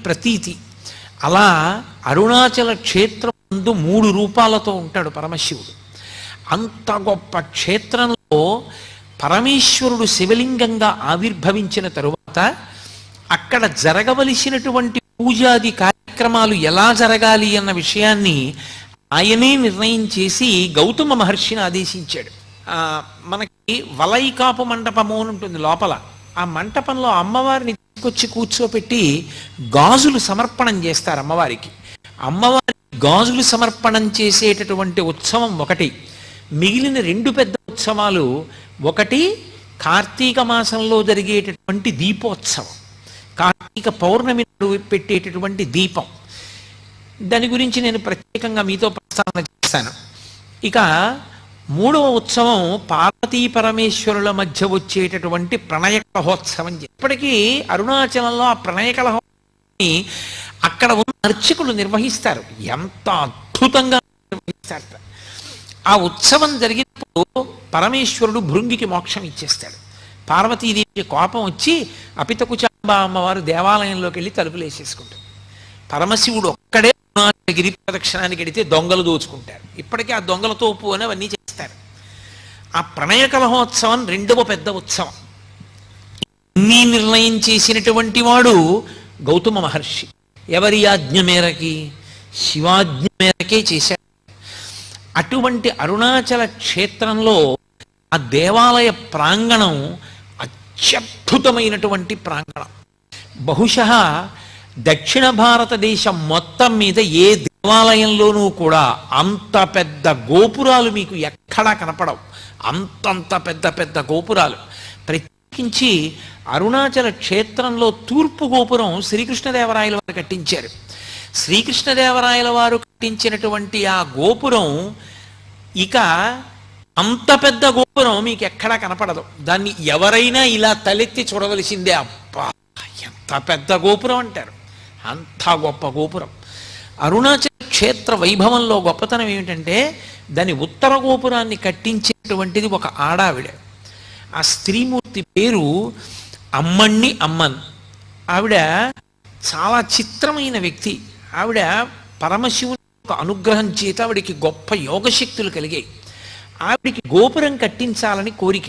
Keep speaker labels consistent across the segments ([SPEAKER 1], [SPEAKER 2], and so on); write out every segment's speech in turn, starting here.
[SPEAKER 1] ప్రతీతి. అలా అరుణాచల క్షేత్రం ముందు 3 రూపాలతో ఉంటాడు పరమశివుడు. అంత గొప్ప క్షేత్రంలో పరమేశ్వరుడు శివలింగంగా ఆవిర్భవించిన తరువాత అక్కడ జరగవలసినటువంటి పూజాది కార్యక్రమాలు ఎలా జరగాలి అన్న విషయాన్ని ఆయనే నిర్ణయం చేసి గౌతమ మహర్షిని ఆదేశించాడు. మనకి వలైకాపు మంటపము అని ఉంటుంది లోపల. ఆ మంటపంలో అమ్మవారిని తీసుకొచ్చి కూర్చోపెట్టి గాజులు సమర్పణం చేస్తారు అమ్మవారికి. అమ్మవారికి గాజులు సమర్పణం చేసేటటువంటి ఉత్సవం ఒకటి. మిగిలిన 2 పెద్ద ఉత్సవాలు, ఒకటి కార్తీక మాసంలో జరిగేటటువంటి దీపోత్సవం, కార్తీక పౌర్ణమి పెట్టేటటువంటి దీపం. దాని గురించి నేను ప్రత్యేకంగా మీతో ప్రస్తావన చేస్తాను. ఇక 3వ ఉత్సవం పార్వతీ పరమేశ్వరుల మధ్య వచ్చేటటువంటి ప్రణయ కలహోత్సవం. ఇప్పటికీ అరుణాచలంలో ఆ ప్రణయ కలహోత్సవాన్ని అక్కడ ఉన్న అర్చకులు నిర్వహిస్తారు. ఎంత అద్భుతంగా నిర్వహిస్తారు! ఆ ఉత్సవం జరిగినప్పుడు పరమేశ్వరుడు భృంగికి మోక్షం ఇచ్చేస్తాడు. పార్వతీదేవికి కోపం వచ్చి అపితకుచాంబ అమ్మవారు దేవాలయంలోకి వెళ్ళి తలుపులు వేసేసుకుంటారు. పరమశివుడు ఒక్కడే గిరి ప్రదక్షిణానికి వెడితే దొంగలు దోచుకుంటారు. ఇప్పటికీ ఆ దొంగలతో ఉప్పు అని అవన్నీ చేస్తారు. ఆ ప్రణయ కలహోత్సవం 2వ పెద్ద ఉత్సవం. ఇన్ని నిర్ణయం చేసినటువంటి వాడు గౌతమ మహర్షి. ఎవరి ఆజ్ఞ మేరకి? శివాజ్ఞ మేరకే చేశాడు. అటువంటి అరుణాచల క్షేత్రంలో ఆ దేవాలయ ప్రాంగణం అత్యద్భుతమైనటువంటి ప్రాంగణం. బహుశः దక్షిణ భారతదేశం మొత్తం మీద ఏ దేవాలయంలోనూ కూడా అంత పెద్ద గోపురాలు మీకు ఎక్కడా కనపడవు. అంతంత పెద్ద పెద్ద గోపురాలు. ప్రత్యేకించి అరుణాచల క్షేత్రంలో తూర్పు గోపురం శ్రీకృష్ణదేవరాయల వారు కట్టించారు. శ్రీకృష్ణదేవరాయల వారు కట్టించినటువంటి ఆ గోపురం ఇక అంత పెద్ద గోపురం మీకు ఎక్కడా కనపడదు. దాన్ని ఎవరైనా ఇలా తలెత్తి చూడవలసిందే. అబ్బా ఎంత పెద్ద గోపురం అంటారు. అంత గొప్ప గోపురం. అరుణాచల క్షేత్ర వైభవంలో గొప్పతనం ఏమిటంటే దాని ఉత్తర గోపురాన్ని కట్టించేటువంటిది ఒక ఆడావిడ. ఆ స్త్రీమూర్తి పేరు అమ్మణ్ణి అమ్మన్. ఆవిడ చాలా చిత్రమైన వ్యక్తి. ఆవిడ పరమశివుని యొక్క అనుగ్రహం చేత ఆవిడికి గొప్ప యోగశక్తులు కలిగాయి. ఆవిడికి గోపురం కట్టించాలని కోరిక.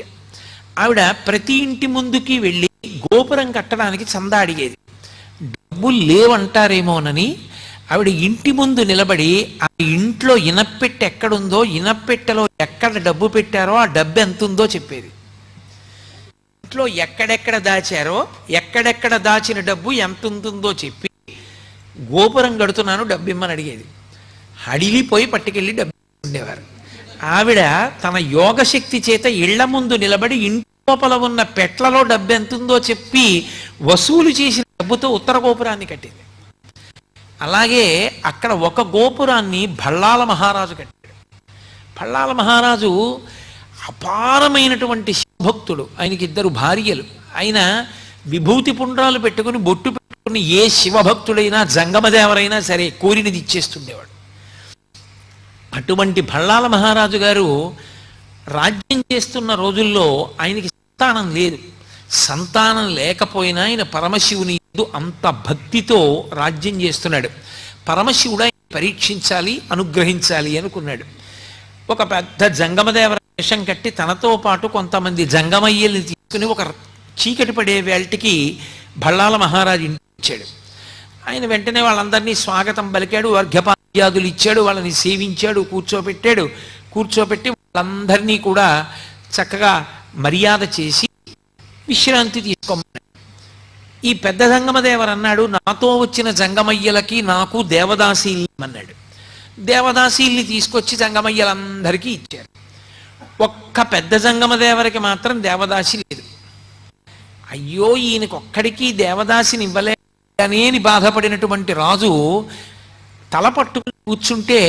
[SPEAKER 1] ఆవిడ ప్రతి ఇంటి ముందుకి వెళ్ళి గోపురం కట్టడానికి చందా అడిగేది. డబ్బులు లేవంటారేమోనని ఆవిడ ఇంటి ముందు నిలబడి ఆ ఇంట్లో ఇనప్పెట్టె ఎక్కడుందో, ఇనప్పెట్టెలో ఎక్కడ డబ్బు పెట్టారో ఆ డబ్బు ఎంత ఉందో చెప్పేది. ఇంట్లో ఎక్కడెక్కడ దాచారో, ఎక్కడెక్కడ దాచిన డబ్బు ఎంత ఉంటుందో చెప్పి గోపురం కడుతున్నాను డబ్బు ఇమ్మని అడిగేది. అడిలిపోయి పట్టుకెళ్ళి డబ్బు ఉండేవారు. ఆవిడ తన యోగశక్తి చేత ఇళ్ల ముందు నిలబడి ఇంటి లోపల ఉన్న పెట్లలో డబ్బు ఎంతుందో చెప్పి వసూలు చేసిన డబ్బుతో ఉత్తర గోపురాన్ని కట్టింది. అలాగే అక్కడ ఒక గోపురాన్ని భళ్ళాల మహారాజు కట్టాడు. భళ్ళాల మహారాజు అపారమైనటువంటి శివభక్తుడు. ఆయనకి 2 భార్యలు. ఆయన విభూతి పుండ్రాలు పెట్టుకుని బొట్టు పెట్టుకుని ఏ శివభక్తుడైనా జంగమదేవరైనా సరే కోరినది ఇచ్చేస్తుండేవాడు. అటువంటి భళ్ళాల మహారాజు గారు రాజ్యం చేస్తున్న రోజుల్లో ఆయనకి సంతానం లేదు. సంతానం లేకపోయినా ఆయన పరమశివుని అంత భక్తితో రాజ్యం చేస్తున్నాడు. పరమశివుడు ఆయన పరీక్షించాలి, అనుగ్రహించాలి అనుకున్నాడు. ఒక పెద్ద జంగమదేవర వేషం కట్టి తనతో పాటు కొంతమంది జంగమయ్యల్ని తీసుకుని ఒక చీకటి పడే వేళటికి భళ్ళాల మహారాజు ఇంటికి వచ్చాడు. ఆయన వెంటనే వాళ్ళందరినీ స్వాగతం పలికాడు, అర్ఘ్యపాద్యాదులు ఇచ్చాడు, వాళ్ళని సేవించాడు, కూర్చోపెట్టి వాళ్ళందరినీ కూడా చక్కగా మర్యాద చేసి విశ్రాంతి తీసుకోమన్నాడు. ఈ పెద్ద జంగమదేవరు అన్నాడు, నాతో వచ్చిన జంగమయ్యలకి నాకు దేవదాసీల్ని అన్నాడు. దేవదాసీల్ని తీసుకొచ్చి జంగమయ్యలందరికీ ఇచ్చారు. ఒక్క పెద్ద జంగమదేవరికి మాత్రం దేవదాసి లేదు. అయ్యో ఈయనకి ఒక్కడికి దేవదాసిని ఇవ్వలేదని బాధపడినటువంటి రాజు తల పట్టుకుని కూర్చుంటే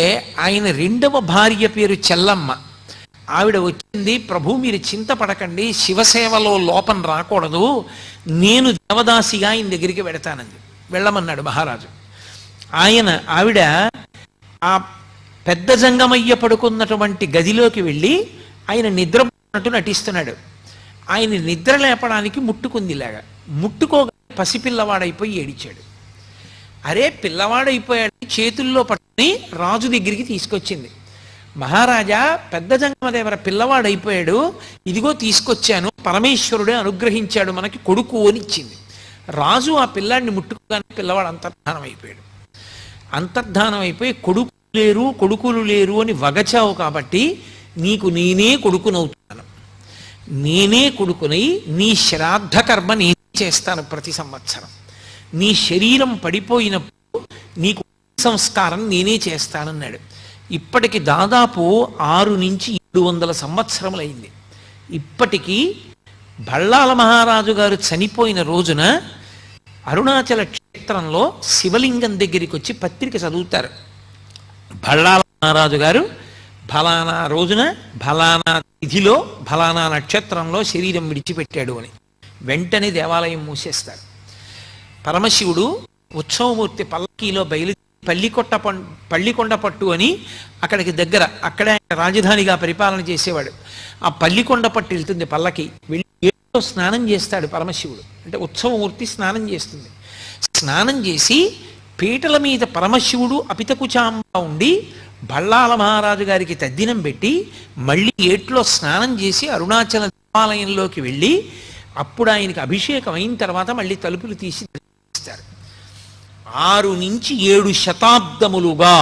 [SPEAKER 1] ఆయన 2వ భార్య పేరు చెల్లమ్మ. ఆవిడ వచ్చింది, ప్రభు మీరు చింతపడకండి, శివసేవలో లోపం రాకూడదు, నేను దేవదాసిగా ఆయన దగ్గరికి వెడతానంది. వెళ్ళమన్నాడు మహారాజు. ఆవిడ ఆ పెద్ద జంగమయ్య పడుకున్నటువంటి గదిలోకి వెళ్ళి ఆయన నిద్రపోతున్నట్టు నటిస్తున్నాడు. ఆయన నిద్ర లేపడానికి ముట్టుకుంది. ఇలాగా ముట్టుకోగా పసిపిల్లవాడైపోయి ఏడిచాడు. అరే పిల్లవాడైపోయాడు చేతుల్లో పట్టుకుని రాజు దగ్గరికి తీసుకొచ్చింది. మహారాజా పెద్ద జంగమదేవర పిల్లవాడైపోయాడు, ఇదిగో తీసుకొచ్చాను, పరమేశ్వరుడే అనుగ్రహించాడు మనకి కొడుకు అని ఇచ్చింది. రాజు ఆ పిల్లాడిని ముట్టుకోగానే పిల్లవాడు అంతర్ధానం అయిపోయాడు. అంతర్ధానం అయిపోయి కొడుకులు లేరు అని వగచావు కాబట్టి నీకు నేనే కొడుకునవుతున్నాను, నేనే కొడుకునై నీ శ్రాద్ధ కర్మ నేనే చేస్తాను ప్రతి సంవత్సరం. నీ శరీరం పడిపోయినప్పుడు నీకు సంస్కారం నేనే చేస్తానన్నాడు. ఇప్పటికి దాదాపు 6 నుంచి 700 సంవత్సరములైంది. ఇప్పటికీ బళ్ళాల మహారాజు గారు చనిపోయిన రోజున అరుణాచల క్షేత్రంలో శివలింగం దగ్గరికి వచ్చి పత్రిక చదువుతారు. బళ్ళాల మహారాజు గారు ఫలానా రోజున ఫలానా తిథిలో ఫలానా నక్షత్రంలో శరీరం విడిచిపెట్టాడు అని. వెంటనే దేవాలయం మూసేస్తారు. పరమశివుడు ఉత్సవమూర్తి పల్లకీలో పల్లికొండ పట్టు అని అక్కడికి దగ్గర, అక్కడే రాజధానిగా పరిపాలన చేసేవాడు. ఆ పల్లికొండ పట్టు వెళ్తుంది పల్లకి, వెళ్ళి ఏట్లో స్నానం చేస్తాడు పరమశివుడు. అంటే ఉత్సవమూర్తి స్నానం చేస్తుంది. స్నానం చేసి పీటల మీద పరమశివుడు అపితకుచాంబ ఉండి బళ్ళాల మహారాజు గారికి తద్దినం పెట్టి మళ్ళీ ఏట్లో స్నానం చేసి అరుణాచల దేవాలయంలోకి వెళ్ళి అప్పుడు ఆయనకి అభిషేకం అయిన తర్వాత మళ్ళీ తలుపులు తీసి దర్శిస్తారు. 6 నుంచి 7 శతాబ్దములుగా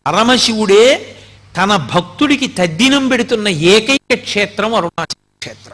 [SPEAKER 1] పరమశివుడే తన భక్తుడికి తద్దినం పెడుతున్న ఏకైక క్షేత్రం అరుణాచల క్షేత్రం.